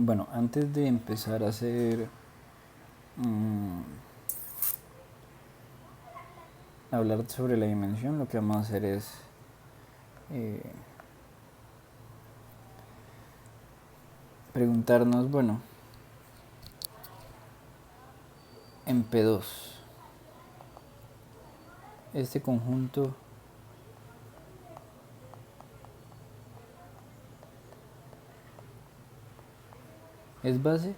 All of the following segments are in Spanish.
Bueno, antes de empezar a hacer hablar sobre la dimensión, lo que vamos a hacer es preguntarnos, bueno, en P2, este conjunto es base.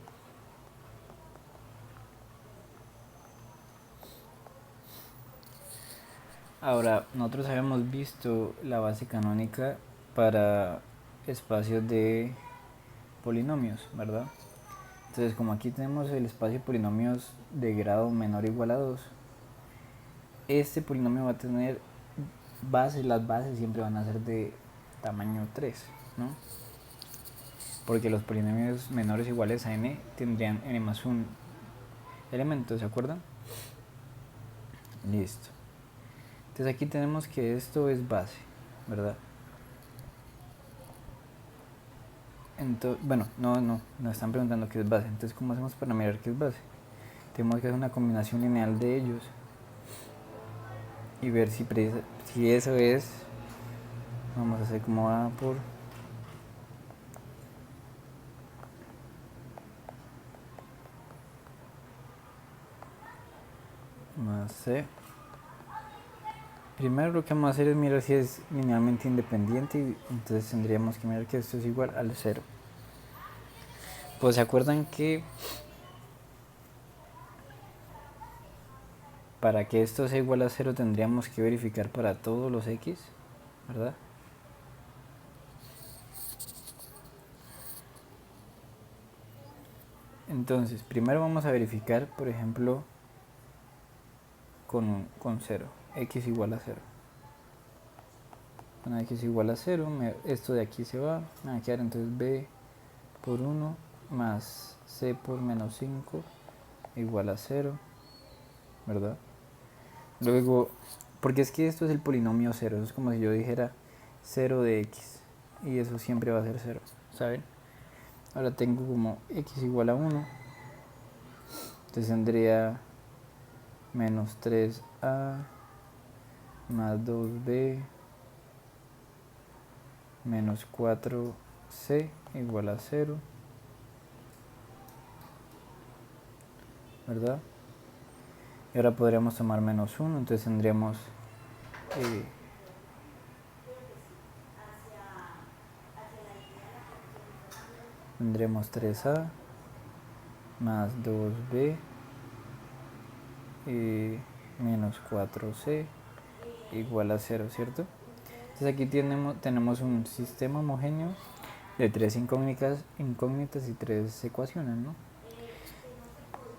Ahora, nosotros habíamos visto la base canónica para espacios de polinomios, ¿verdad? Entonces, como aquí tenemos el espacio de polinomios de grado menor o igual a 2, este polinomio va a tener bases, las bases siempre van a ser de tamaño 3, ¿no? Porque los polinomios menores o iguales a n tendrían n más 1 elemento, ¿se acuerdan? Listo. Entonces aquí tenemos que esto es base, ¿verdad? Entonces, bueno, nos están preguntando qué es base. Entonces, ¿cómo hacemos para mirar qué es base? Tenemos que hacer una combinación lineal de ellos y ver si eso es. Vamos a hacer como A por más C. Primero lo que vamos a hacer es mirar si es linealmente independiente, y entonces tendríamos que mirar que esto es igual al 0. Pues se acuerdan que para que esto sea igual a 0 tendríamos que verificar para todos los x, ¿verdad? Entonces, primero vamos a verificar, por ejemplo, con 0, x igual a 0. Bueno, x igual a 0, esto de aquí se va, me va a quedar entonces b por 1 más c por menos 5 igual a 0, ¿verdad? Luego, porque es que esto es el polinomio 0, eso es como si yo dijera 0 de x, y eso siempre va a ser 0, ¿saben? Ahora tengo como x igual a 1, entonces tendría menos 3a más 2b menos 4c igual a 0, ¿verdad? Y ahora podríamos tomar menos 1, entonces tendríamos tendremos 3a más 2b menos 4c igual a 0, ¿cierto? Entonces aquí tenemos un sistema homogéneo de 3 incógnitas y 3 ecuaciones, ¿no?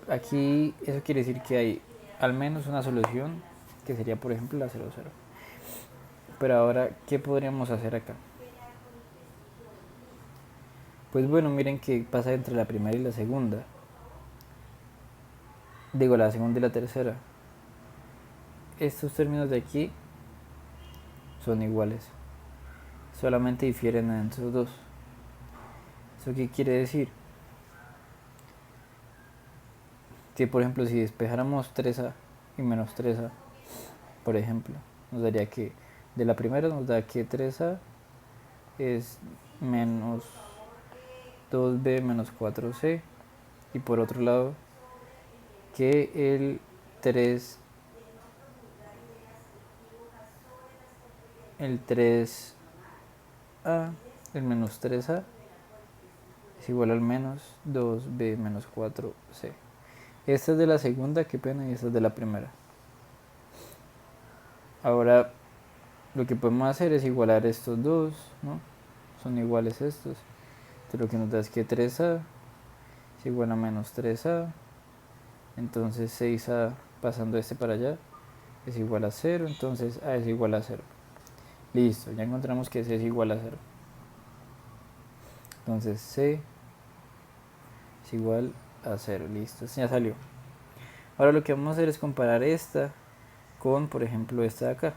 Aquí eso quiere decir que hay al menos una solución, que sería por ejemplo la 0, 0. Pero ahora, ¿qué podríamos hacer acá? Pues bueno, miren qué pasa entre la primera y la segunda. Digo, la segunda y la tercera. Estos términos de aquí son iguales, solamente difieren entre los dos. ¿Eso qué quiere decir? Que por ejemplo si despejáramos 3a y menos 3a, por ejemplo, nos daría que de la primera nos da que 3a es menos 2b menos 4c, y por otro lado que el 3 a, el menos 3a es igual al menos 2b menos 4c. Esta es de la segunda, qué pena, y esta es de la primera. Ahora lo que podemos hacer es igualar estos dos, ¿no? Son iguales estos. Entonces lo que nos da es que 3a es igual a menos 3a. Entonces 6a pasando este para allá es igual a 0. Entonces a es igual a 0. Listo, ya encontramos que c es igual a 0. Entonces c es igual a 0. Listo, ya salió. Ahora lo que vamos a hacer es comparar esta con, por ejemplo, esta de acá.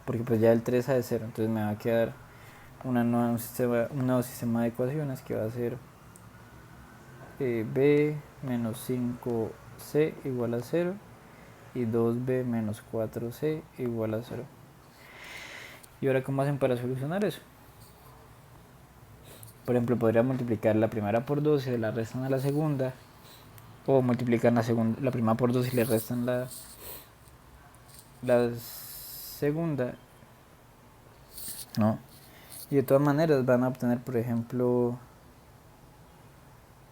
Porque pues ya el 3a es 0. Entonces me va a quedar un nuevo sistema de ecuaciones que va a ser b menos 5c igual a 0 y 2b menos 4c igual a 0. ¿Y ahora cómo hacen para solucionar eso? Por ejemplo, podría multiplicar la primera por 2 y se la restan a la segunda, o multiplicar la primera por 2 y le restan la segunda, ¿no? Y de todas maneras van a obtener, por ejemplo,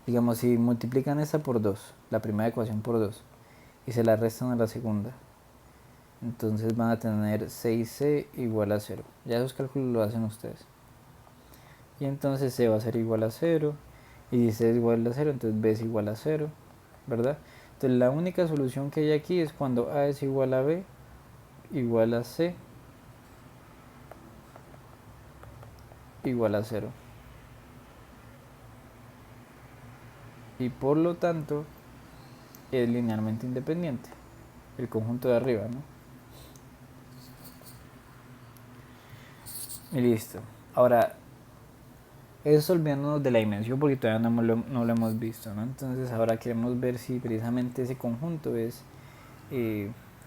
digamos, si multiplican esta por 2, la primera ecuación por 2, y se la restan a la segunda, entonces van a tener 6c igual a 0. Ya esos cálculos lo hacen ustedes. Y entonces c va a ser igual a 0, y si c es igual a 0, entonces b es igual a 0, ¿verdad? Entonces la única solución que hay aquí es cuando a es igual a b, igual a c, igual a 0. Y por lo tanto es linealmente independiente, el conjunto de arriba, ¿no? Y listo. Ahora, eso olvidándonos de la dimensión porque todavía no lo hemos visto, ¿no? Entonces ahora queremos ver si precisamente ese conjunto es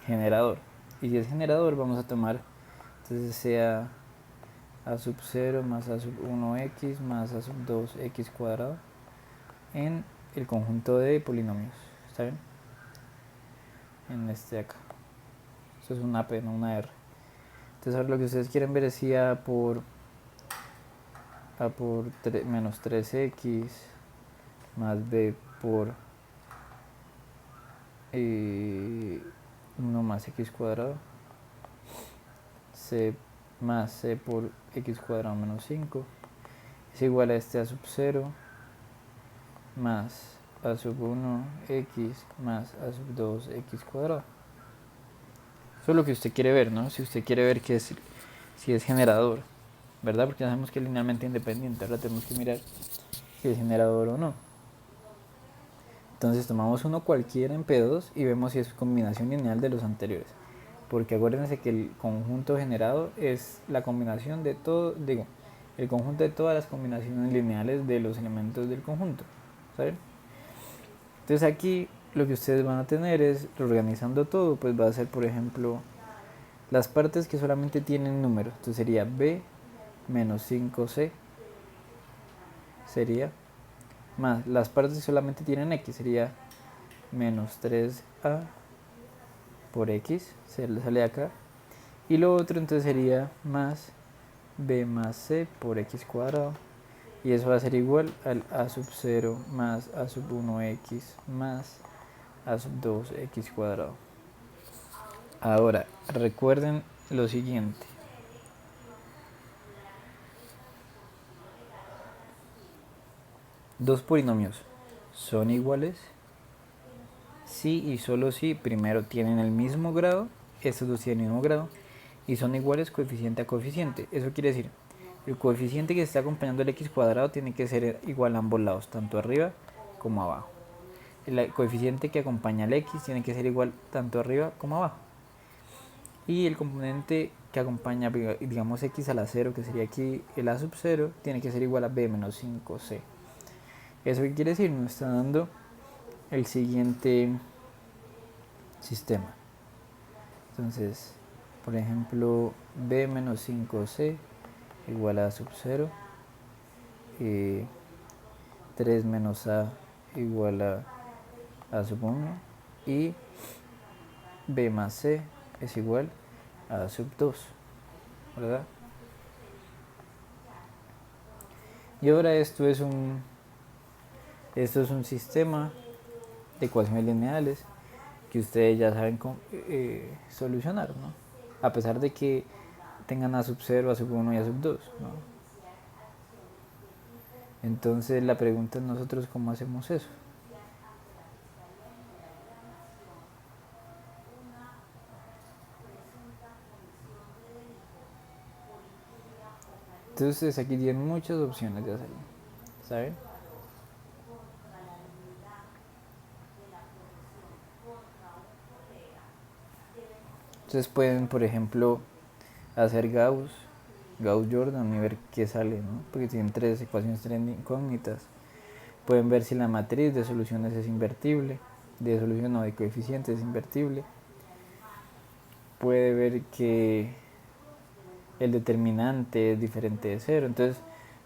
generador. Y si es generador, vamos a tomar, entonces sea a sub 0 más a sub 1x más a sub 2x cuadrado en el conjunto de polinomios. ¿Está bien? En este de acá. Esto es una P, no una R. Entonces ahora lo que ustedes quieren ver es si a por menos 3x más b por 1 más x cuadrado, c más c por x cuadrado menos 5 es igual a este a sub 0 más a sub 1 x más a sub 2 x cuadrado. Eso es lo que usted quiere ver, ¿no? Si usted quiere ver si es generador, ¿verdad? Porque ya sabemos que es linealmente independiente. Ahora tenemos que mirar si es generador o no. Entonces tomamos uno cualquiera en P2 y vemos si es combinación lineal de los anteriores. Porque acuérdense que el conjunto generado es la combinación de todo, el conjunto de todas las combinaciones lineales de los elementos del conjunto. ¿Saben? Entonces aquí lo que ustedes van a tener es, reorganizando todo, pues va a ser, por ejemplo, las partes que solamente tienen números. Entonces sería b menos 5c, sería, más las partes que solamente tienen x, sería menos 3a por x, se le sale acá. Y lo otro entonces sería más b más c por x cuadrado. Y eso va a ser igual al a sub 0 más a sub 1x más a sub 2x cuadrado. Ahora, recuerden lo siguiente. Dos polinomios son iguales si y solo si primero tienen el mismo grado, estos dos tienen el mismo grado, y son iguales coeficiente a coeficiente. Eso quiere decir, el coeficiente que está acompañando el x cuadrado tiene que ser igual a ambos lados, tanto arriba como abajo. El coeficiente que acompaña al x tiene que ser igual tanto arriba como abajo. Y el componente que acompaña, digamos, x a la 0, que sería aquí el a sub 0, tiene que ser igual a b menos 5c. ¿Eso qué quiere decir? Nos está dando el siguiente sistema. Entonces, por ejemplo, b menos 5c igual a sub 0, 3 menos a igual a sub 1 y b más c es igual a sub 2, ¿verdad? Y ahora esto es un sistema de ecuaciones lineales que ustedes ya saben solucionar, ¿no? A pesar de que tengan a sub 0, a sub 1 y a sub 2, ¿no? Entonces la pregunta es nosotros cómo hacemos eso. Entonces aquí tienen muchas opciones de hacerlo, ¿saben? Entonces pueden, por ejemplo, hacer Gauss-Jordan y ver qué sale, ¿no? Porque tienen tres ecuaciones, tres incógnitas. Pueden ver si la matriz de soluciones es invertible, de solución o de coeficientes es invertible. Puede ver que el determinante es diferente de 0. Entonces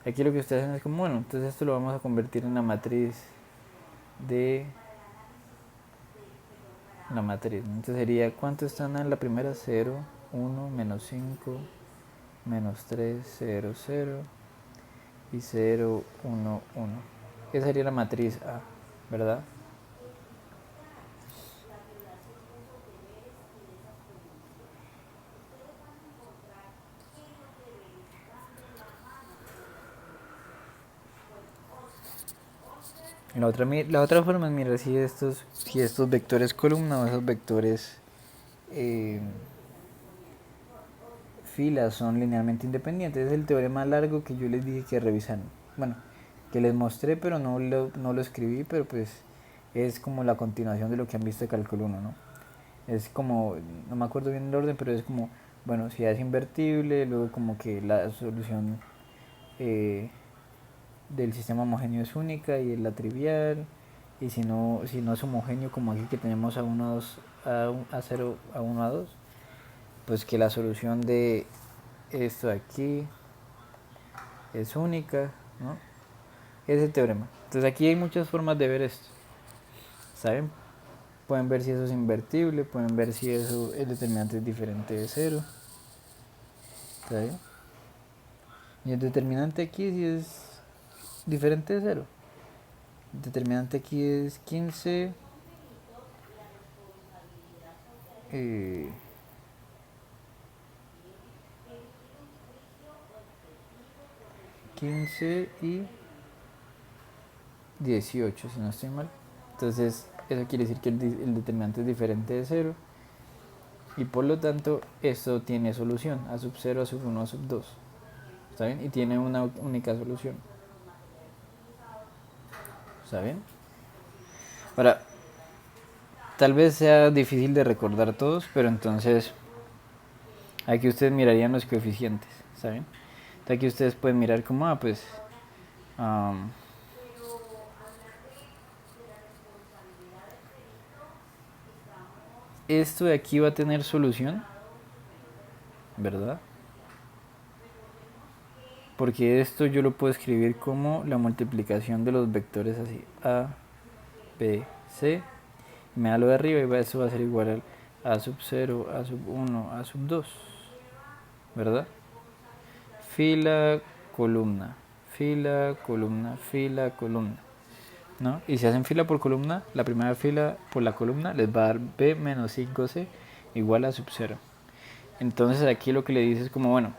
aquí lo que ustedes hacen es como, bueno, entonces esto lo vamos a convertir en la matriz de la matriz. Entonces sería, ¿cuánto están en la primera? 0, 1, menos 5, menos 3, 0, 0 y 0, 1, 1. Esa sería la matriz A, ¿verdad? La otra forma es mirar si estos vectores columna o esos vectores filas son linealmente independientes. Es el teorema largo que yo les dije que revisaran. Bueno, que les mostré, pero no lo escribí, pero pues es como la continuación de lo que han visto de cálculo 1, ¿no? Es como, no me acuerdo bien el orden, pero es como, bueno, si es invertible, luego como que la solución del sistema homogéneo es única y es la trivial, y si no es homogéneo, como aquí que tenemos a 1, a 2, a 0, a 1, a 2, pues que la solución de esto de aquí es única, ¿no? Ese teorema. Entonces aquí hay muchas formas de ver esto, ¿saben? Pueden ver si eso es invertible, pueden ver si eso el determinante es diferente de 0, ¿saben? Y el determinante aquí sí es diferente de 0. El determinante aquí es 15, 15 y 18, si no estoy mal. Entonces eso quiere decir que el determinante es diferente de 0 y por lo tanto esto tiene solución, a sub 0, a sub 1, a sub 2, ¿está bien? Y tiene una única solución, ¿está bien? Ahora, tal vez sea difícil de recordar todos, pero entonces aquí ustedes mirarían los coeficientes, ¿saben? Entonces aquí ustedes pueden mirar como, pues esto de aquí va a tener solución, ¿verdad? Porque esto yo lo puedo escribir como la multiplicación de los vectores así, A, B, C, me da lo de arriba y eso va a ser igual al A sub 0, A sub 1, A sub 2, ¿verdad? Fila, columna, fila, columna, fila, columna, ¿no? Y si hacen fila por columna, la primera fila por la columna les va a dar B menos 5C igual a sub 0. Entonces aquí lo que le dice es como, bueno,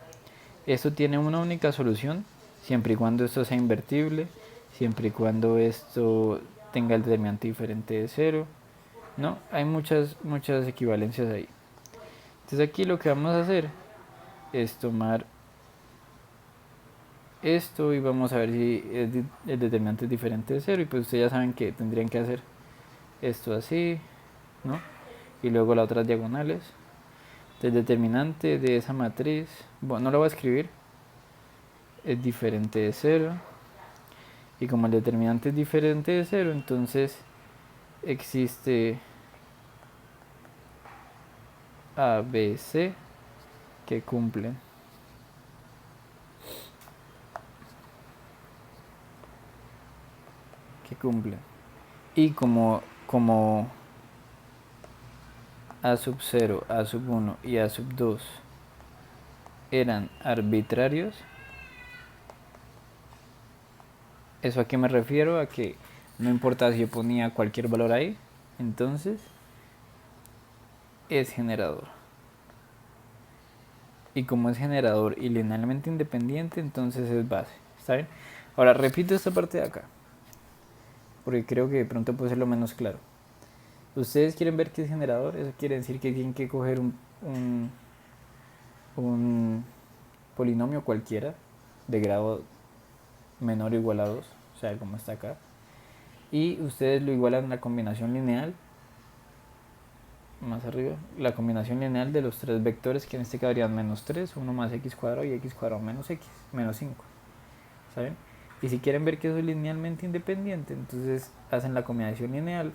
esto tiene una única solución siempre y cuando esto sea invertible, siempre y cuando esto tenga el determinante diferente de 0, ¿no? Hay muchas equivalencias ahí. Entonces aquí lo que vamos a hacer es tomar esto y vamos a ver si el determinante es diferente de 0 y pues ustedes ya saben que tendrían que hacer esto así, ¿no? Y luego las otras diagonales. El determinante de esa matriz, bueno, no lo voy a escribir, es diferente de 0 y como el determinante es diferente de 0, entonces existe A, B, C que cumplen. Y como A sub 0, A sub 1 y A sub 2 eran arbitrarios, ¿eso a qué me refiero? A que no importa si yo ponía cualquier valor ahí, entonces es generador. Y como es generador y linealmente independiente, entonces es base. ¿Está bien? Ahora repito esta parte de acá, porque creo que de pronto puede ser lo menos claro. Ustedes quieren ver qué es generador, eso quiere decir que tienen que coger un polinomio cualquiera de grado menor o igual a 2, o sea, como está acá, y ustedes lo igualan a la combinación lineal, más arriba, la combinación lineal de los tres vectores, que en este serían menos 3, 1 más x cuadrado y x cuadrado menos x, menos 5, ¿saben? Y si quieren ver que eso es linealmente independiente, entonces hacen la combinación lineal.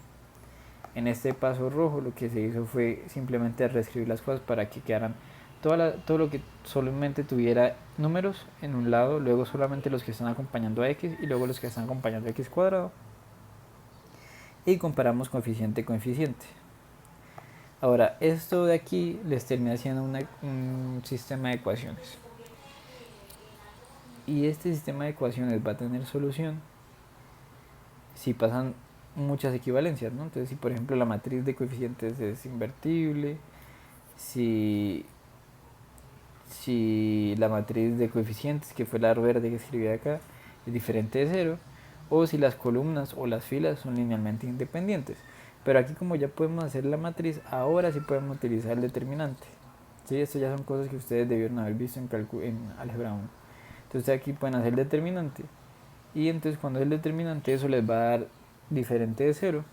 En este paso rojo lo que se hizo fue simplemente reescribir las cosas para que quedaran todo lo que solamente tuviera números en un lado, luego solamente los que están acompañando a x y luego los que están acompañando a x cuadrado. Y comparamos coeficiente coeficiente. Ahora, esto de aquí les termina siendo un sistema de ecuaciones. Y este sistema de ecuaciones va a tener solución si pasan muchas equivalencias, ¿no? Entonces, si por ejemplo la matriz de coeficientes es invertible, si la matriz de coeficientes, que fue la verde que escribí acá, es diferente de cero, o si las columnas o las filas son linealmente independientes. Pero aquí, como ya podemos hacer la matriz, ahora sí podemos utilizar el determinante. ¿Sí? Esto ya son cosas que ustedes debieron haber visto en álgebra 1. Entonces aquí pueden hacer el determinante. Y entonces cuando es el determinante, eso les va a dar diferente de cero.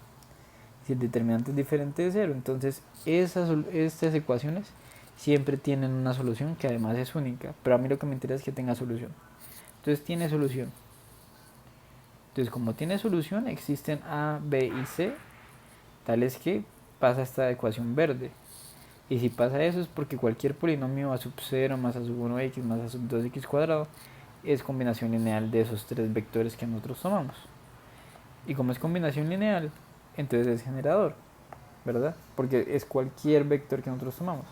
Si el determinante es diferente de cero, entonces estas ecuaciones siempre tienen una solución que además es única. Pero a mí lo que me interesa es que tenga solución. Entonces tiene solución. Entonces como tiene solución, existen A, B y C, tales que pasa esta ecuación verde. Y si pasa eso es porque cualquier polinomio a sub 0 más a sub 1x más a sub 2x cuadrado es combinación lineal de esos tres vectores que nosotros tomamos. Y como es combinación lineal, entonces es generador, ¿verdad? Porque es cualquier vector que nosotros tomamos.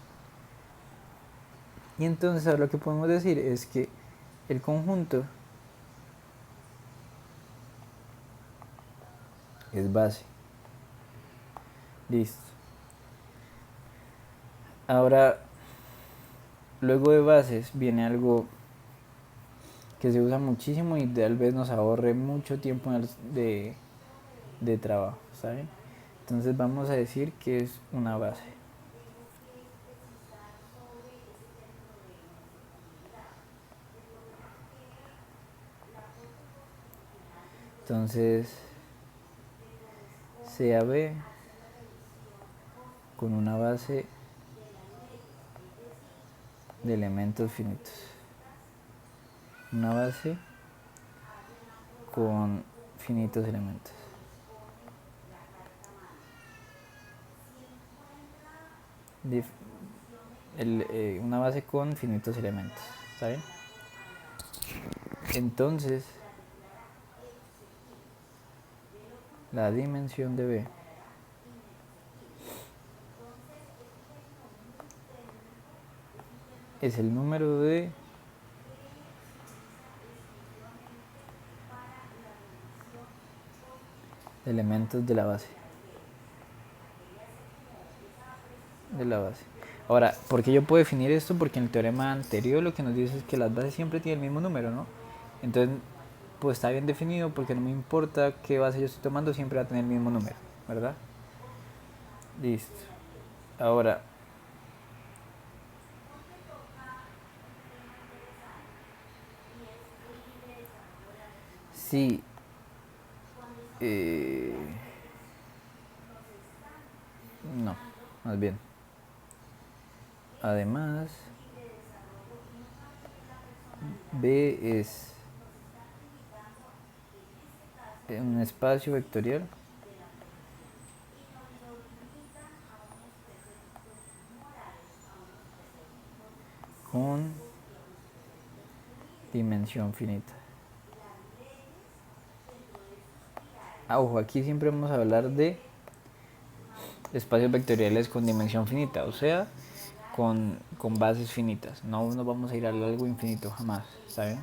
Y entonces ahora lo que podemos decir es que el conjunto es base. Listo. Ahora, luego de bases viene algo que se usa muchísimo y tal vez nos ahorre mucho tiempo de trabajo, ¿saben? Entonces vamos a decir que es una base. Entonces, CAB con una base de elementos finitos. Una base con finitos elementos. Una base con finitos elementos, ¿está bien? Entonces, la dimensión de B es el número de elementos de la base. Ahora, ¿por qué yo puedo definir esto? Porque en el teorema anterior lo que nos dice es que las bases siempre tienen el mismo número, ¿no? Entonces, pues está bien definido porque no me importa qué base yo estoy tomando, siempre va a tener el mismo número, ¿verdad? Listo. Ahora, sí. No, más bien. Además, B es un espacio vectorial con dimensión finita. Ojo, aquí siempre vamos a hablar de espacios vectoriales con dimensión finita, o sea, con bases finitas. No nos vamos a ir a algo infinito jamás, ¿saben?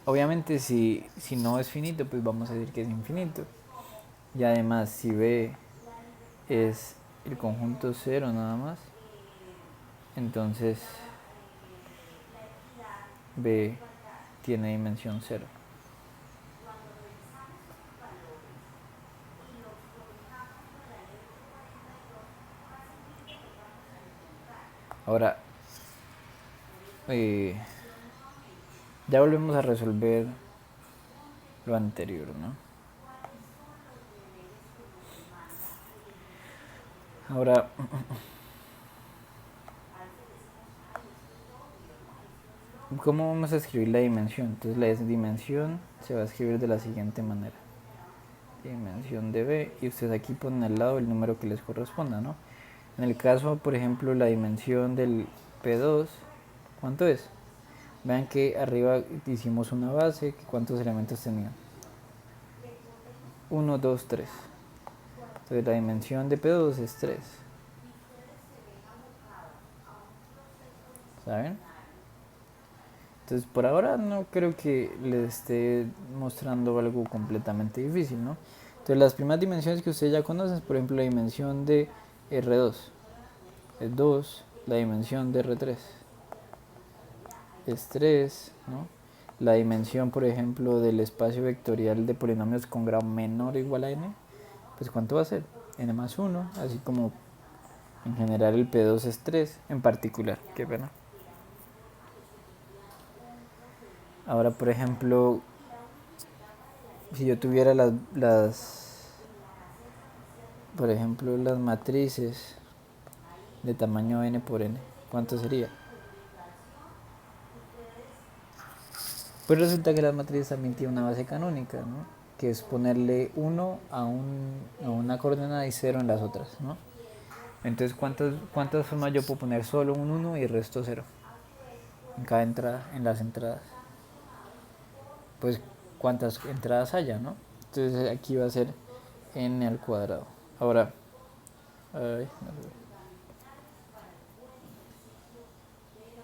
Obviamente si no es finito, pues vamos a decir que es infinito. Y además, si B es el conjunto cero nada más, entonces B tiene dimensión cero. Ahora, ya volvemos a resolver lo anterior, ¿no? Ahora, ¿Cómo vamos a escribir la dimensión? Entonces la dimensión se va a escribir de la siguiente manera. Dimensión de b, y ustedes aquí ponen al lado el número que les corresponda, ¿no? En el caso, por ejemplo, la dimensión del P2, ¿cuánto es? Vean que arriba hicimos una base, ¿cuántos elementos tenía? 1, 2, 3. Entonces la dimensión de P2 es 3. ¿Saben? Entonces por ahora no creo que les esté mostrando algo completamente difícil, ¿no? Entonces las primeras dimensiones que ustedes ya conocen, por ejemplo la dimensión de R2 es 2, la dimensión de R3 es 3, ¿no? La dimensión, por ejemplo, del espacio vectorial de polinomios con grado menor o igual a n, pues ¿cuánto va a ser? N más 1, así como en general el P2 es 3, en particular, qué pena. Ahora, por ejemplo, si yo tuviera por ejemplo, las matrices de tamaño n por n, ¿cuánto sería? Pues resulta que las matrices también tienen una base canónica, ¿no? Que es ponerle 1 a una coordenada y 0 en las otras, ¿no? Entonces, ¿cuántas formas yo puedo poner? Solo un 1 y el resto 0 en cada entrada, en las entradas? Pues cuántas entradas haya, ¿no? Entonces aquí va a ser n al cuadrado. Ahora, ay,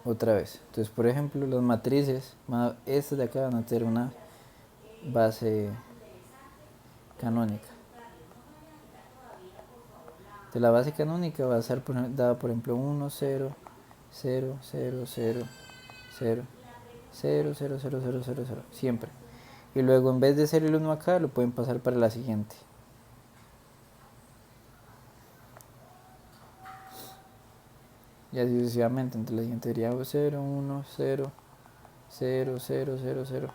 otra vez. Entonces, por ejemplo, las matrices, estas de acá van a tener una base canónica. De la base canónica va a ser dada, por ejemplo, 1, 0, 0, 0, 0, 0, 0, 0, 0, 0, 0, 0, siempre. Y luego en vez de 0 y el 1 acá, lo pueden pasar para la siguiente. Y así sucesivamente, entonces la siguiente sería 0, 1, 0, 0, 0, 0, 0,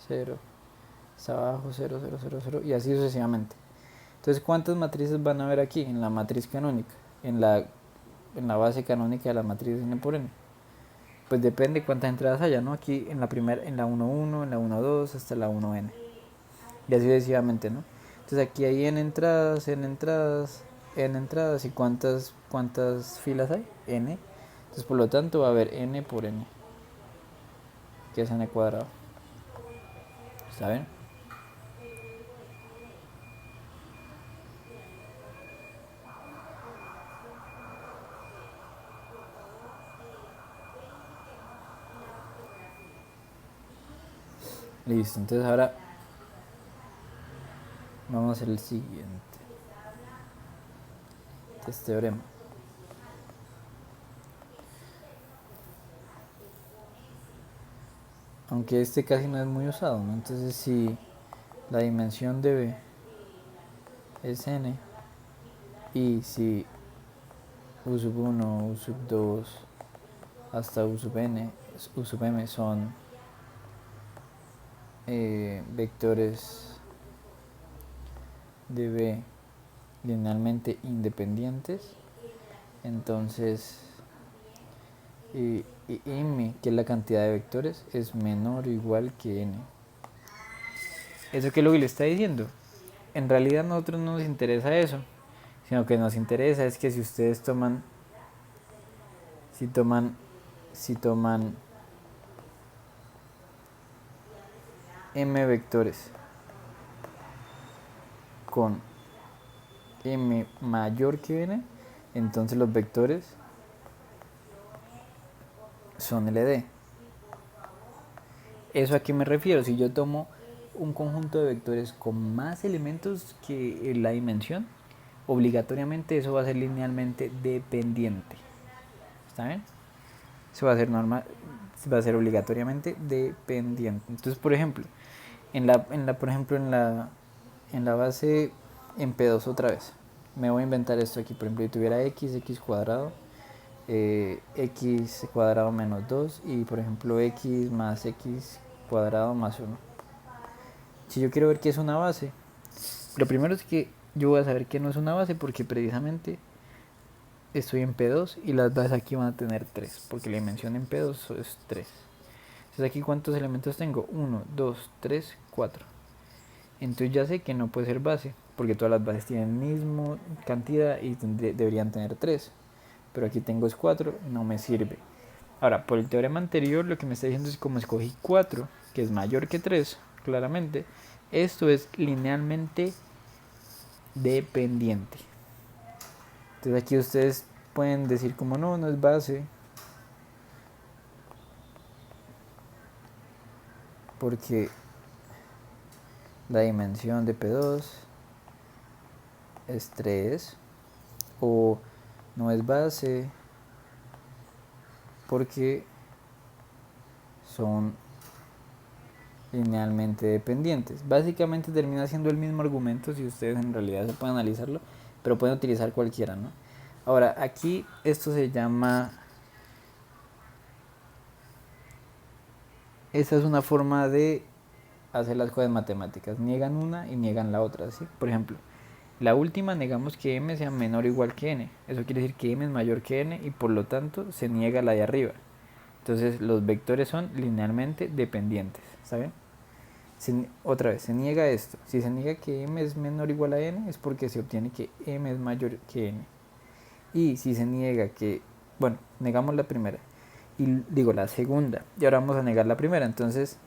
0, hasta abajo 0, 0, 0, 0, y así sucesivamente. Entonces, ¿cuántas matrices van a haber aquí en la matriz canónica? En la base canónica de la matriz n por n. Pues depende cuántas entradas haya, ¿no? Aquí en la primera, en la 1, 1, en la 1, 2, hasta la 1n. Y así sucesivamente, ¿no? Entonces aquí hay n entradas, n entradas, n entradas, y ¿cuántas filas hay? N. Entonces por lo tanto va a haber n por n, que es n cuadrado. ¿Está bien? Listo, entonces ahora vamos a hacer el siguiente. Este teorema. Aunque este casi no es muy usado, ¿no? Entonces si la dimensión de B es n, y si u sub 1, u sub 2, hasta u sub n, u sub m son vectores de B linealmente independientes, entonces m, que es la cantidad de vectores, es menor o igual que n. ¿Eso qué es lo que le está diciendo? En realidad a nosotros no nos interesa eso, sino que nos interesa es que si ustedes toman m vectores con m mayor que n, entonces los vectores son LD. ¿Eso a qué me refiero? Si yo tomo un conjunto de vectores con más elementos que la dimensión, obligatoriamente eso va a ser linealmente dependiente. ¿Está bien? Eso va a ser normal, va a ser obligatoriamente dependiente. Entonces, por ejemplo, en la base en P2 otra vez, me voy a inventar esto aquí. Por ejemplo, si tuviera x cuadrado, x cuadrado menos 2, y por ejemplo x más x cuadrado más 1. Si yo quiero ver qué es una base, lo primero es que yo voy a saber que no es una base porque precisamente estoy en P2 y las bases aquí van a tener 3, porque la dimensión en P2 es 3. Entonces aquí cuántos elementos tengo, 1, 2, 3, 4. Entonces ya sé que no puede ser base, porque todas las bases tienen misma cantidad y deberían tener 3. Pero aquí tengo es 4, no me sirve. Ahora, por el teorema anterior, lo que me está diciendo es que como escogí 4, que es mayor que 3, claramente, esto es linealmente dependiente. Entonces aquí ustedes pueden decir como no, no es base, porque la dimensión de P2 es 3, o no es base porque son linealmente dependientes. Básicamente termina siendo el mismo argumento si ustedes en realidad se pueden analizarlo, pero pueden utilizar cualquiera, ¿no? Ahora, aquí esto se llama... Esta es una forma de hacer las cosas matemáticas. Niegan una y niegan la otra, ¿sí? Por ejemplo, la última negamos que m sea menor o igual que n. Eso quiere decir que m es mayor que n y por lo tanto se niega la de arriba. Entonces los vectores son linealmente dependientes, ¿saben? Otra vez, se niega esto. Si se niega que m es menor o igual a n, es porque se obtiene que m es mayor que n. Y si se niega que, bueno, negamos la primera, y digo la segunda, y ahora vamos a negar la primera. Entonces,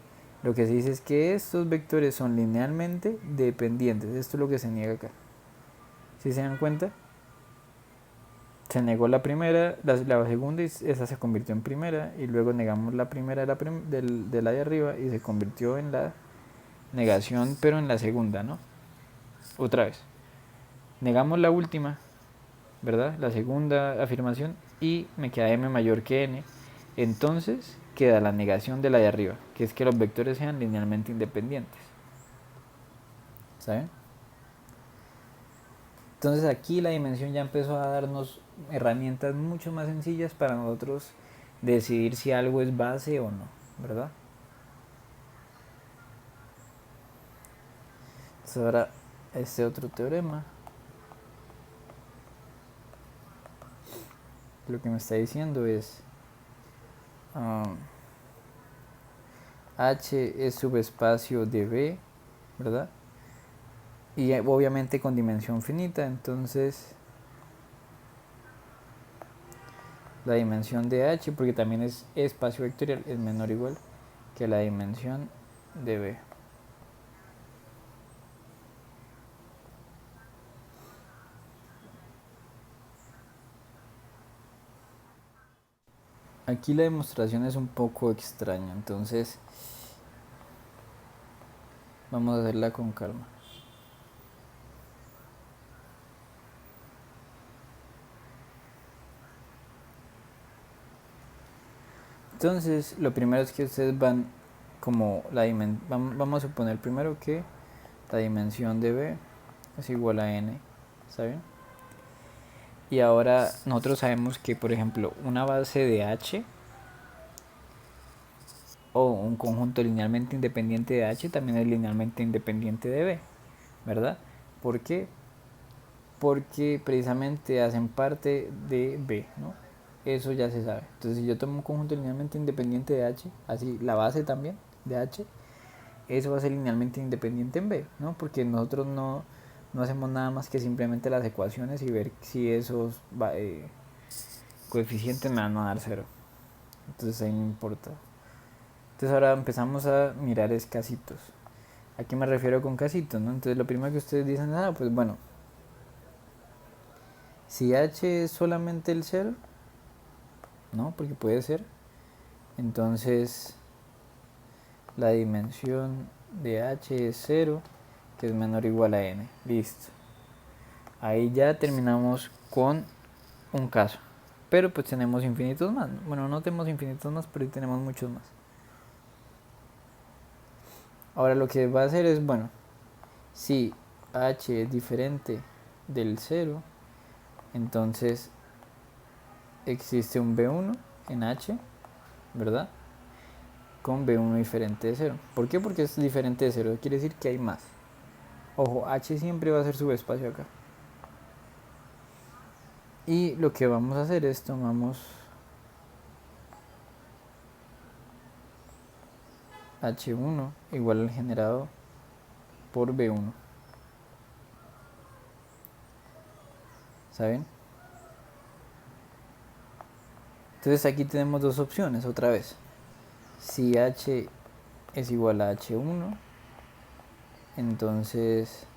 lo que se dice es que estos vectores son linealmente dependientes. Esto es lo que se niega acá. ¿Sí se dan cuenta? Se negó la primera, la segunda, y esa se convirtió en primera, y luego negamos la primera de la de arriba y se convirtió en la negación, pero en la segunda, ¿no? Otra vez. Negamos la última, ¿verdad? La segunda afirmación, y me queda m mayor que n. Entonces queda la negación de la de arriba, que es que los vectores sean linealmente independientes. ¿Saben? Entonces aquí la dimensión ya empezó a darnos herramientas mucho más sencillas para nosotros decidir si algo es base o no, ¿verdad? Entonces ahora este otro teorema lo que me está diciendo es H es subespacio de B, ¿verdad? Y obviamente con dimensión finita, entonces la dimensión de H, porque también es espacio vectorial, es menor o igual que la dimensión de B. Aquí la demostración es un poco extraña, entonces vamos a hacerla con calma. Entonces, lo primero es que ustedes van como la dimensión, vamos a suponer primero que la dimensión de B es igual a n, ¿saben? Y ahora nosotros sabemos que, por ejemplo, una base de H o un conjunto linealmente independiente de H también es linealmente independiente de B, ¿verdad? ¿Por qué? Porque precisamente hacen parte de B, ¿no? Eso ya se sabe. Entonces, si yo tomo un conjunto linealmente independiente de H, así la base también de H, eso va a ser linealmente independiente en B, ¿no? Porque nosotros no hacemos nada más que simplemente las ecuaciones y ver si esos coeficientes me van a dar cero. Entonces ahí no importa. Entonces ahora empezamos a mirar escasitos. ¿A qué me refiero con casitos, no? Entonces lo primero que ustedes dicen, pues bueno, si H es solamente el cero, ¿no? Porque puede ser. Entonces la dimensión de H es 0, que es menor o igual a n. Listo. Ahí ya terminamos con un caso. Pero pues tenemos infinitos más. Bueno, no tenemos infinitos más, pero sí tenemos muchos más. Ahora lo que va a hacer es, bueno, si H es diferente del 0, entonces existe un B1 en H, ¿verdad? Con B1 diferente de 0. ¿Por qué? Porque es diferente de 0. Quiere decir que hay más. Ojo, H siempre va a ser subespacio acá. Y lo que vamos a hacer es tomamos H1 igual al generado por B1. ¿Saben? Entonces aquí tenemos dos opciones otra vez. Si H es igual a H1, entonces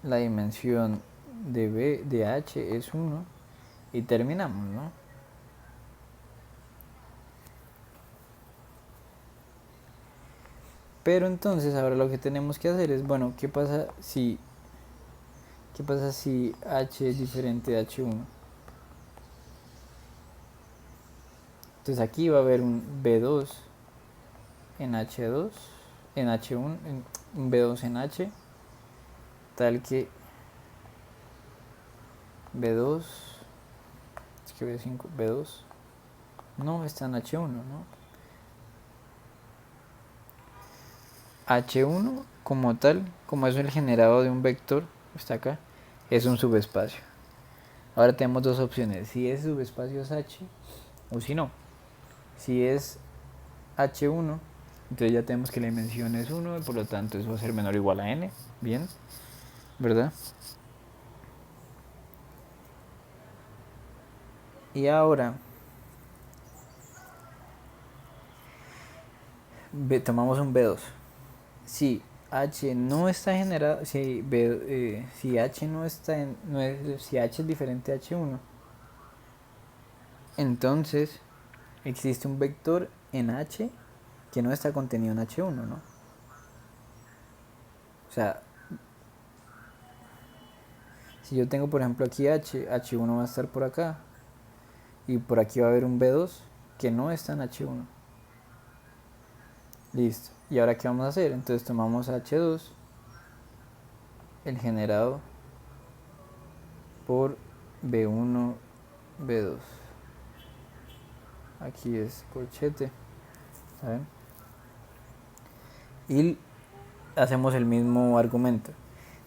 la dimensión de H es 1 y terminamos, ¿no? Pero entonces ahora lo que tenemos que hacer es, bueno, ¿qué pasa si H es diferente de H1? Entonces aquí va a haber un B2 en H2, en H1, un B2 en H, tal que B2, es que B5, B2, no está en H1, ¿no? H1 como tal, como es el generado de un vector, está acá, es un subespacio. Ahora tenemos dos opciones, si ese subespacio es H o si no. Si es H1, entonces ya tenemos que la dimensión es 1 y por lo tanto eso va a ser menor o igual a n, bien, ¿verdad? Y ahora tomamos un B2. Si H no está generado, si H no está si H es diferente a H1, entonces existe un vector en H que no está contenido en H1, ¿no? O sea, si yo tengo por ejemplo aquí H1 va a estar por acá y por aquí va a haber un B2 que no está en H1. Listo. ¿Y ahora qué vamos a hacer? Entonces tomamos H2, el generado por B1, B2. Aquí es corchete, ¿saben? Y hacemos el mismo argumento.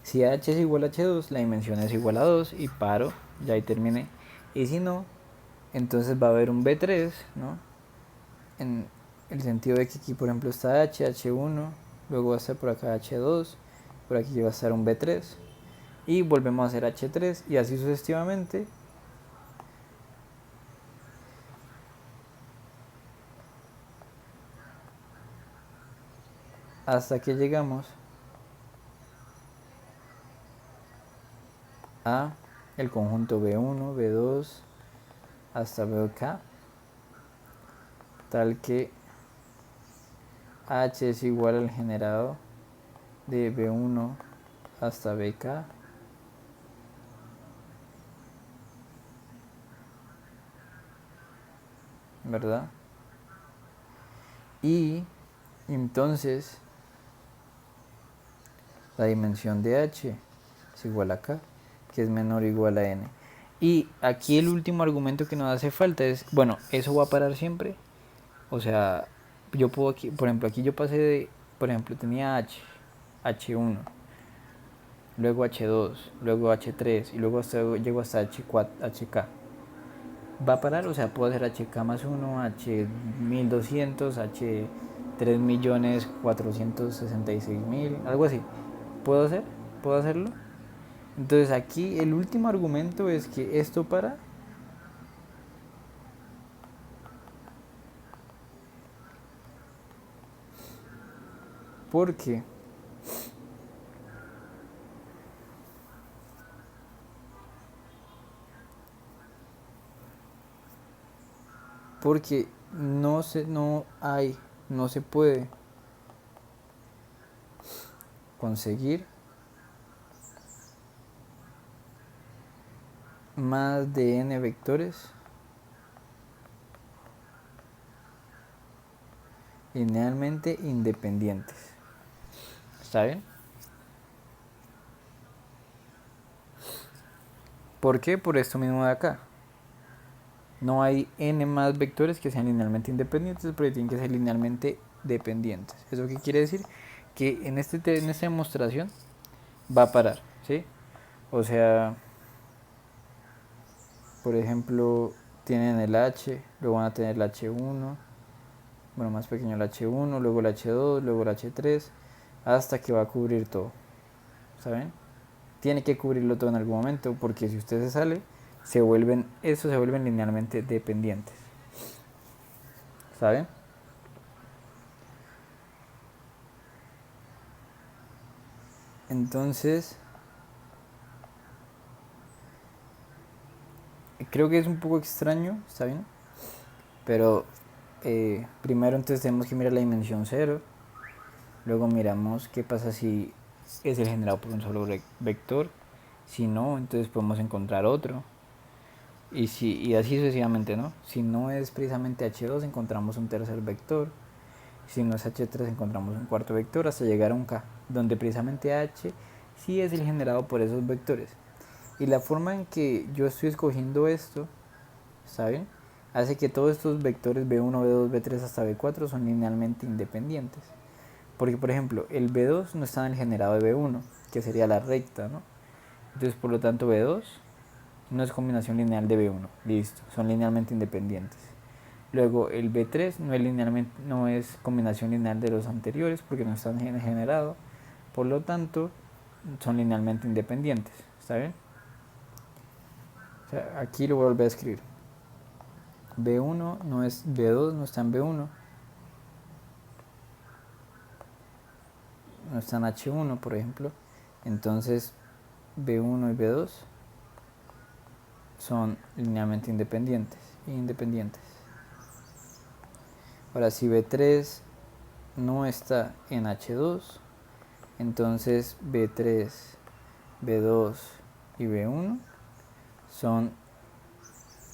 Si H es igual a H2, la dimensión es igual a 2 y paro, ya ahí terminé. Y si no, entonces va a haber un B3, ¿no? En el sentido de que aquí, por ejemplo, está H, H1, luego va a estar por acá H2, por aquí va a estar un B3 y volvemos a hacer H3 y así sucesivamente. Hasta que llegamos a el conjunto B1, B2 hasta BK, tal que H es igual al generado de B1 hasta BK, ¿verdad? Y entonces la dimensión de H es igual a K, que es menor o igual a N. Y aquí el último argumento que nos hace falta es, bueno, ¿eso va a parar siempre? O sea, yo puedo aquí, por ejemplo, aquí yo pasé de, por ejemplo, tenía H1, luego H2, luego H3 y luego llego hasta H4, HK. ¿Va a parar? O sea, puedo hacer HK más 1, H1200, H3.466.000, algo así. ¿Puedo hacer? ¿Puedo hacerlo? Entonces aquí el último argumento es que esto para. Porque no se puede conseguir más de n vectores linealmente independientes. ¿Está bien? ¿Por qué? Por esto mismo de acá. No hay n más vectores que sean linealmente independientes, pero tienen que ser linealmente dependientes. ¿Eso qué quiere decir? Que en esta demostración va a parar, ¿sí? O sea, por ejemplo, tienen el H, luego van a tener el H1, bueno, más pequeño el H1, luego el H2, luego el H3, hasta que va a cubrir todo, ¿saben? Tiene que cubrirlo todo en algún momento, porque si usted se sale, se vuelven linealmente dependientes, ¿saben? Entonces, creo que es un poco extraño, ¿está bien? Pero primero entonces tenemos que mirar la dimensión 0, luego miramos qué pasa si es el generado por un solo vector, si no, entonces podemos encontrar otro, y así sucesivamente, ¿no? Si no es precisamente H2, encontramos un tercer vector, si no es H3, encontramos un cuarto vector, hasta llegar a un K, donde precisamente H sí es el generado por esos vectores. Y la forma en que yo estoy escogiendo esto, ¿saben? Hace que todos estos vectores B1, B2, B3 hasta B4 son linealmente independientes. Porque, por ejemplo, el B2 no está en el generado de B1, que sería la recta, ¿no? Entonces, por lo tanto, B2 no es combinación lineal de B1. Listo, son linealmente independientes. Luego, el B3 no es combinación lineal de los anteriores porque no están en el generado. Por lo tanto, son linealmente independientes. ¿Está bien? O sea, aquí lo voy a volver a escribir. B1 no es B2, no está en B1, no está en H1, por ejemplo. Entonces B1 y B2 son linealmente independientes. Ahora, si B3 no está en H2, entonces B3, B2 y B1 son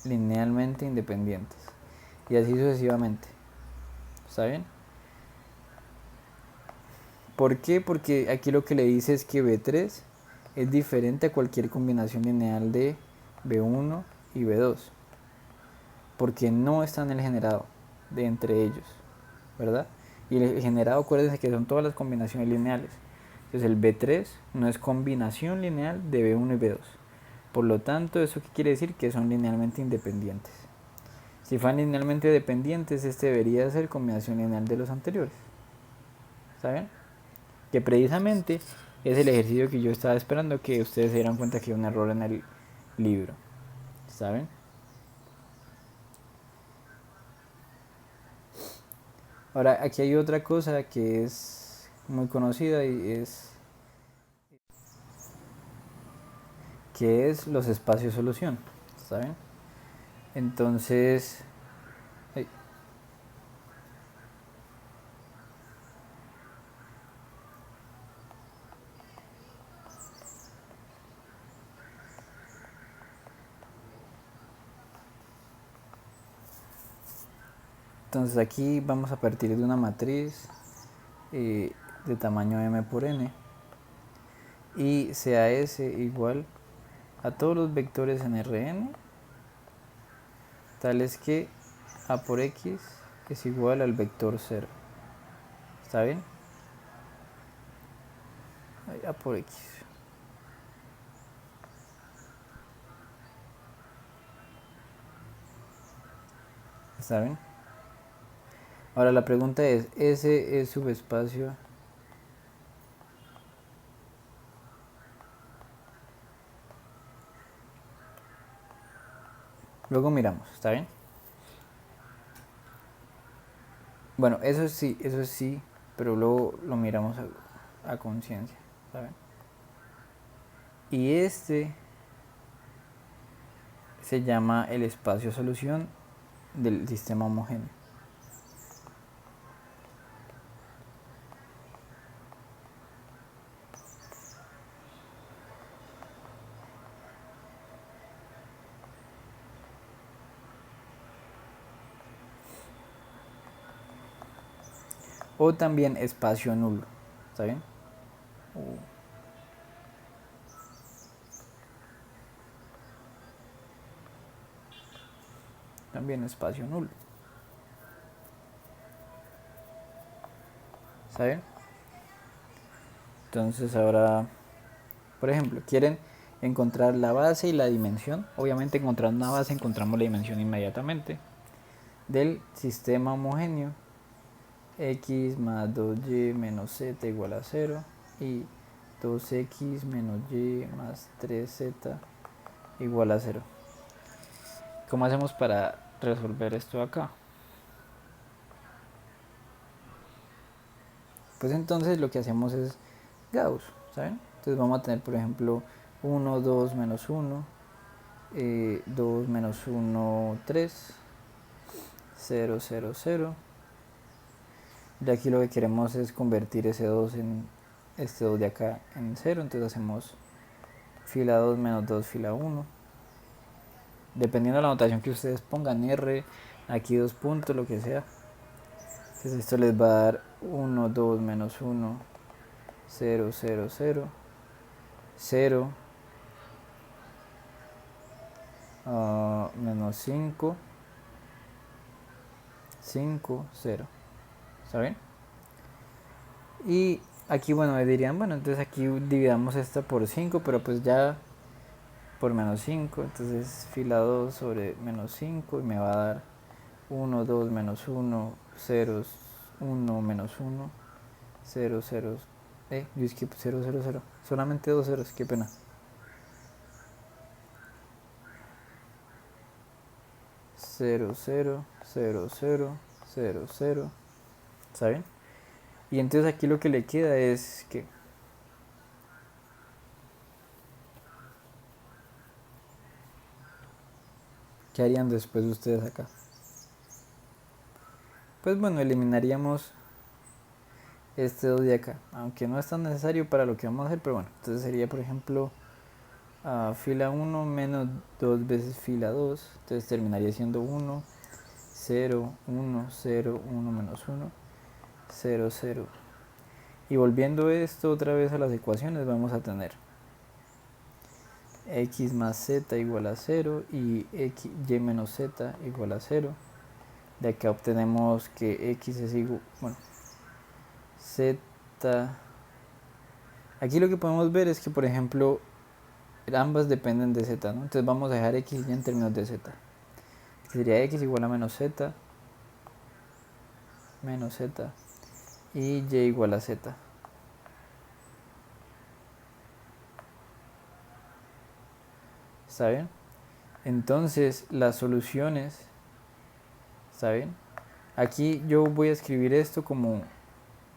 linealmente independientes. Y así sucesivamente. ¿Está bien? ¿Por qué? Porque aquí lo que le dice es que B3 es diferente a cualquier combinación lineal de B1 y B2. Porque no está en el generado de entre ellos, ¿verdad? Y el generado, acuérdense que son todas las combinaciones lineales. Entonces el B3 no es combinación lineal de B1 y B2. Por lo tanto, ¿eso qué quiere decir? Que son linealmente independientes. Si fueran linealmente dependientes, este debería ser combinación lineal de los anteriores. ¿Saben? Que precisamente es el ejercicio que yo estaba esperando que ustedes se dieran cuenta que hay un error en el libro. ¿Saben? Ahora, aquí hay otra cosa que es muy conocida y es los espacios solución. ¿Saben? Entonces, entonces aquí vamos a partir de una matriz de tamaño m por n y sea s igual a todos los vectores en Rn, tales que a por x es igual al vector 0. ¿Está bien? A por x. ¿Está bien? Ahora la pregunta es, ¿ese es subespacio? Luego miramos, ¿está bien? Bueno, eso sí, pero luego lo miramos a conciencia, ¿saben? Y este se llama el espacio solución del sistema homogéneo. O también espacio nulo, ¿está bien? También espacio nulo. ¿Está bien? Entonces ahora, por ejemplo, quieren encontrar la base y la dimensión. Obviamente encontrando una base encontramos la dimensión inmediatamente del sistema homogéneo. X más 2y menos z igual a 0 y 2x menos y más 3z igual a 0. ¿Cómo hacemos para resolver esto acá? Pues entonces lo que hacemos es Gauss, ¿saben? Entonces vamos a tener, por ejemplo, 1, 2, menos 1, 2 menos 1, 3, 0, 0, 0. Y aquí lo que queremos es convertir ese 2 en este 2 de acá en 0, entonces hacemos fila 2 menos 2 fila 1. Dependiendo de la notación que ustedes pongan, R, aquí 2 puntos, lo que sea. Entonces esto les va a dar 1, 2 menos 1, 0, 0, 0, 0, menos 5, 5, 0. ¿Está bien? Y aquí, bueno, me dirían, bueno, entonces aquí dividamos esta por 5, pero pues ya por menos 5, entonces fila 2 sobre menos 5 y me va a dar 1, 2, menos 1, 0, 1, menos 1, 0, 0, yo es que 0, 0, 0, solamente 2 ceros, qué pena. 0, 0, 0, 0, 0, 0, ¿saben? Y entonces aquí lo que le queda es que ¿qué harían después ustedes acá? Pues bueno, eliminaríamos este 2 de acá, aunque no es tan necesario para lo que vamos a hacer, pero bueno, entonces sería por ejemplo fila 1 menos 2 veces fila 2, entonces terminaría siendo 1, 0, 1, 0, 1 menos 1, 0, 0. Y volviendo esto otra vez a las ecuaciones, vamos a tener x más z igual a 0 y y menos z igual a 0. De acá obtenemos que x es igual, bueno, z. Aquí lo que podemos ver es que, por ejemplo, ambas dependen de z, ¿no? Entonces vamos a dejar x ya en términos de z. Sería x igual a menos z y y igual a z. ¿Está bien? Entonces las soluciones, ¿está bien? Aquí yo voy a escribir esto como,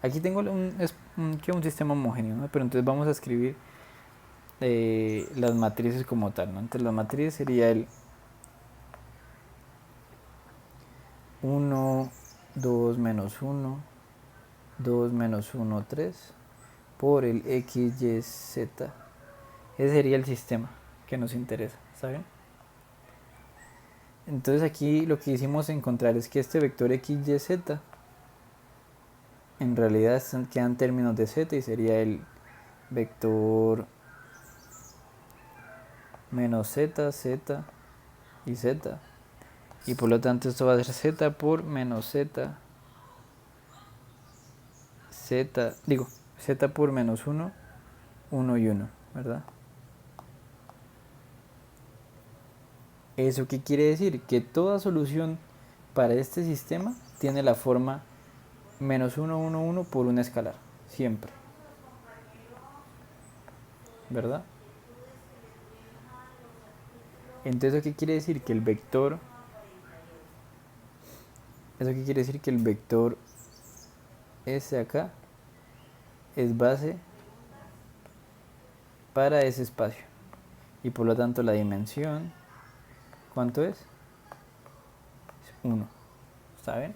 aquí tengo un sistema homogéneo, ¿no? Pero entonces vamos a escribir las matrices como tal, ¿no? Entonces la matriz sería el 1, 2 menos 1, 2 menos 1, 3 por el x, y, z. Ese sería el sistema que nos interesa, ¿saben? Entonces aquí lo que hicimos encontrar es que este vector x, y, z en realidad quedan en términos de z y sería el vector menos z, z y z. Y por lo tanto esto va a ser z por menos z, z por menos 1, 1 y 1, ¿verdad? ¿Eso qué quiere decir? Que toda solución para este sistema tiene la forma menos 1, 1, 1 por un escalar, siempre, ¿verdad? Entonces, ¿eso qué quiere decir? Que el vector, eso qué quiere decir que el vector S acá es base para ese espacio. Y por lo tanto la dimensión, ¿cuánto es? 1, ¿saben?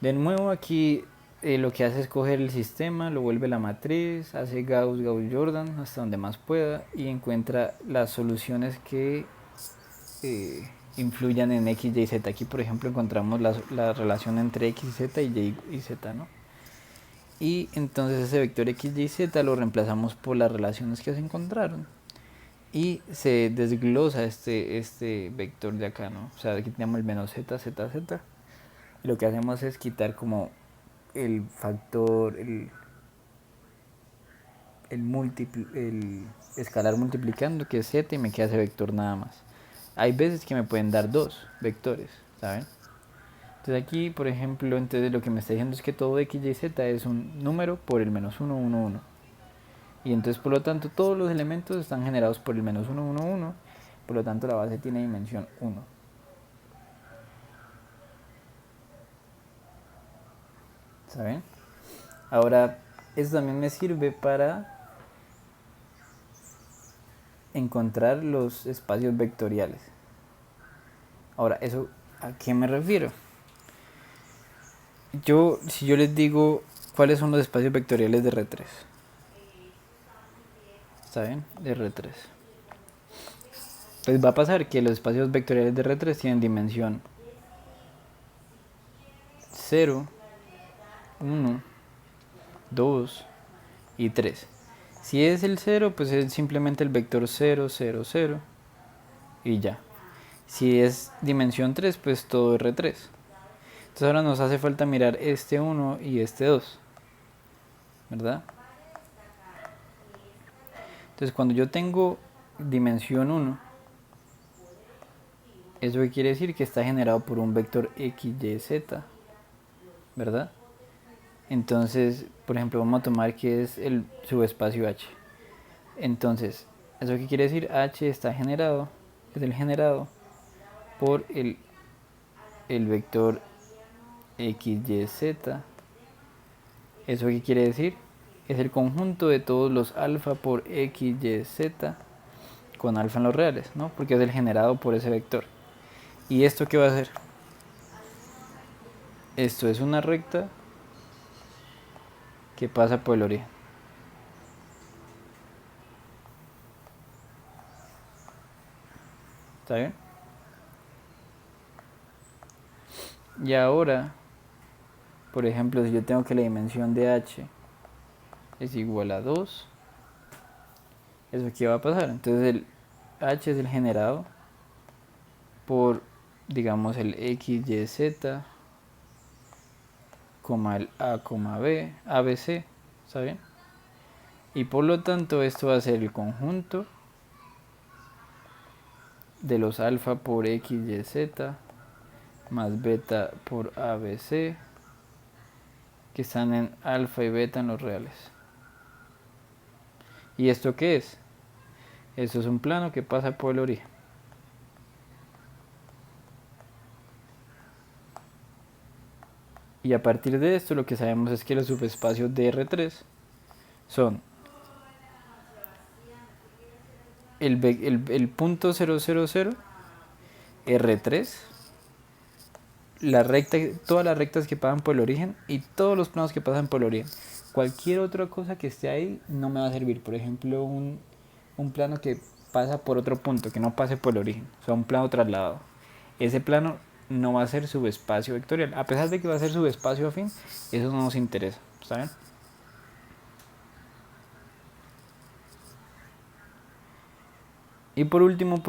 De nuevo aquí lo que hace es coger el sistema, lo vuelve la matriz, hace Gauss, Gauss-Jordan hasta donde más pueda y encuentra las soluciones que influyan en x, y, z. Aquí por ejemplo encontramos la relación entre x, z y y, z, ¿no? Y entonces ese vector x, y, z lo reemplazamos por las relaciones que se encontraron y se desglosa este vector de acá, ¿no? O sea, aquí tenemos el menos z, z, z. Y lo que hacemos es quitar como el factor, el escalar multiplicando, que es 7, y me queda ese vector nada más. Hay veces que me pueden dar dos vectores, ¿saben? Entonces aquí, por ejemplo, entonces lo que me está diciendo es que todo x, y, z es un número por el menos 1, 1, 1. Y entonces, por lo tanto, todos los elementos están generados por el menos 1, 1, 1. Por lo tanto, la base tiene dimensión 1. ¿Saben? Ahora, esto también me sirve para encontrar los espacios vectoriales. Ahora, ¿eso a qué me refiero? Si yo les digo cuáles son los espacios vectoriales de R3, ¿saben? De R3. Pues va a pasar que los espacios vectoriales de R3 tienen dimensión 0, 1, 2 y 3. Si es el 0, pues es simplemente el vector 0, 0, 0 y ya. Si es dimensión 3, pues todo R3. Entonces ahora nos hace falta mirar este 1 y este 2, ¿verdad? Entonces cuando yo tengo dimensión 1, eso quiere decir que está generado por un vector x, y, z, ¿verdad? Entonces, por ejemplo, vamos a tomar que es el subespacio H. Entonces, ¿eso qué quiere decir? H está generado, es el generado por el vector x, y, z. ¿Eso qué quiere decir? Es el conjunto de todos los alfa por x, y, z con alfa en los reales, ¿no? Porque es el generado por ese vector. ¿Y esto qué va a hacer? Esto es una recta que pasa por el origen. ¿Está bien? Y ahora, por ejemplo, si yo tengo que la dimensión de h es igual a 2, ¿eso qué va a pasar? Entonces el h es el generado por, digamos, el x, y, z, el a, b, abc, ¿está bien? Y por lo tanto esto va a ser el conjunto de los alfa por x, y, z más beta por abc, que están en alfa y beta en los reales. ¿Y esto qué es? Eso es un plano que pasa por el origen. Y a partir de esto lo que sabemos es que los subespacios de R3 son el punto 000, R3, la recta, todas las rectas que pasan por el origen y todos los planos que pasan por el origen. Cualquier otra cosa que esté ahí no me va a servir. Por ejemplo, un plano que pasa por otro punto, que no pase por el origen, o sea, un plano trasladado. Ese plano no va a ser subespacio vectorial. A pesar de que va a ser subespacio afín, eso no nos interesa, ¿saben? Y por último,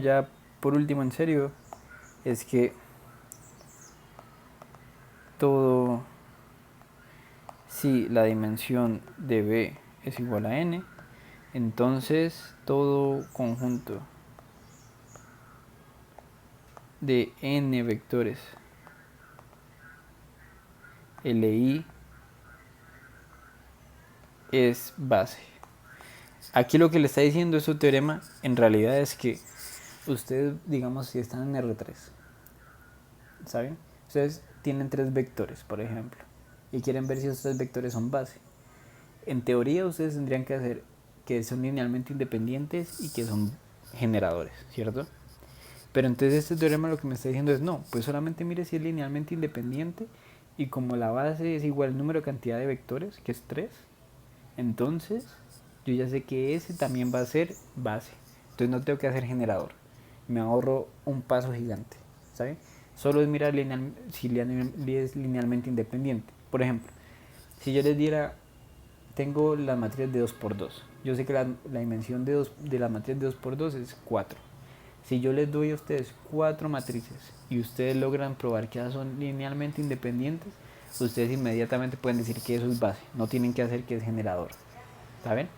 en serio, es que todo, si la dimensión de B es igual a n, entonces todo conjunto de n vectores Li es base. Aquí lo que le está diciendo su teorema en realidad es que ustedes, digamos, si están en R3, ¿saben? Ustedes tienen tres vectores, por ejemplo, y quieren ver si esos tres vectores son base. En teoría ustedes tendrían que hacer que son linealmente independientes y que son generadores, ¿cierto? Pero entonces este teorema lo que me está diciendo es no, pues solamente mire si es linealmente independiente y como la base es igual al número de cantidad de vectores, que es 3, entonces yo ya sé que ese también va a ser base. Entonces no tengo que hacer generador. Me ahorro un paso gigante, ¿saben? Solo es mirar si es linealmente independiente. Por ejemplo, si yo les diera, tengo las matrices de 2 por 2. Yo sé que la dimensión de la matriz de 2 por 2 es 4. Si yo les doy a ustedes 4 matrices y ustedes logran probar que esas son linealmente independientes, ustedes inmediatamente pueden decir que eso es base. No tienen que hacer que es generador. ¿Saben?